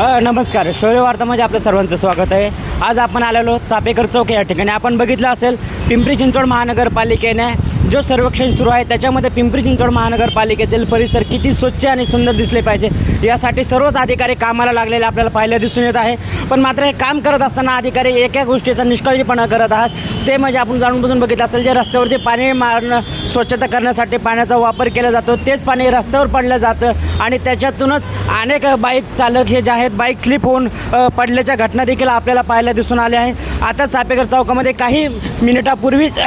नमस्कार. शौर्य वार्तामध्ये आपल्या सर्वांचं स्वागत आहे. आज आपण आलेलो चापेकर चौक या ठिकाणी. आपण बघितलं असेल पिंपरी चिंचवड महानगरपालिकेने जो सर्वेक्षण सुरू आहे त्याच्यामध्ये पिंपरी चिंचवड महानगरपालिकेतील परिसर किती स्वच्छ आणि सुंदर दिसले पाहिजे यासाठी सर्वच अधिकारी कामाला लागलेले आपल्याला पाहायला दिसून येत आहे. पण मात्र हे काम करत असताना अधिकारी एका गोष्टीचा निष्काळजीपणा करत आहात. ते म्हणजे आपण जाणून बुजून बघितलं असेल जे रस्त्यावरती पाणी मारणं स्वच्छता करण्यासाठी पाण्याचा वापर केला जातो तेच पाणी रस्त्यावर पडलं जातं आणि त्याच्यातूनच अनेक बाईक चालक हे जे आहेत बाईक स्लिप होऊन पडल्याच्या घटना देखील आपल्याला पाहायला दिसून आल्या आहे. आता चापेकर चौकामध्ये काही मिनिटापूर्वीच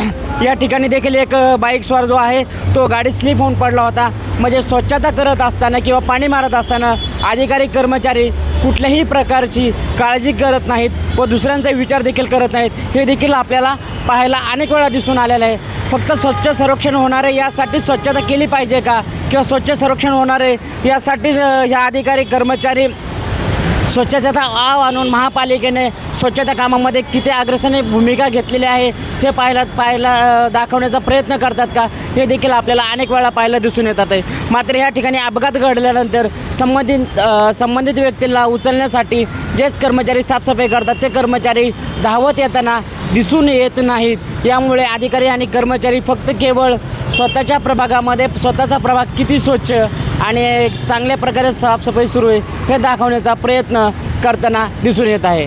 या ठिकाणी देखील एक बाईकस्वार जो आहे तो गाडी स्लिप होऊन पडला होता. म्हणजे स्वच्छता करत असताना किंवा पाणी मारत असताना अधिकारी कर्मचारी कुठल्याही प्रकारची काळजी करत नाहीत व दुसऱ्यांचा विचार देखील करत नाहीत. हे देखील आपल्याला पाहायला अनेक वेळा दिसून आलेलं आहे. फक्त स्वच्छ संरक्षण होणार आहे यासाठी स्वच्छता केली पाहिजे का किंवा स्वच्छ संरक्षण होणार आहे यासाठीच ह्या अधिकारी कर्मचारी स्वच्छतेचा आव आणून महापालिकेने स्वच्छता कामामध्ये किती अग्रेसरने भूमिका घेतलेली आहे हे पाहायला दाखवण्याचा प्रयत्न करतात का हे देखील आपल्याला अनेक वेळा पाहायला दिसून येतात आहे. मात्र या ठिकाणी अपघात घडल्यानंतर संबंधित व्यक्तीला उचलण्यासाठी जेच कर्मचारी साफसफाई करतात ते कर्मचारी धावत येताना दिसून येत नाहीत. यामुळे अधिकारी आणि कर्मचारी फक्त केवळ स्वतःच्या प्रभागामध्ये स्वतःचा प्रभाग किती स्वच्छ आणि चांगल्या प्रकारे साफसफाई सुरू आहे हे दाखवण्याचा प्रयत्न करताना दिसून येत आहे.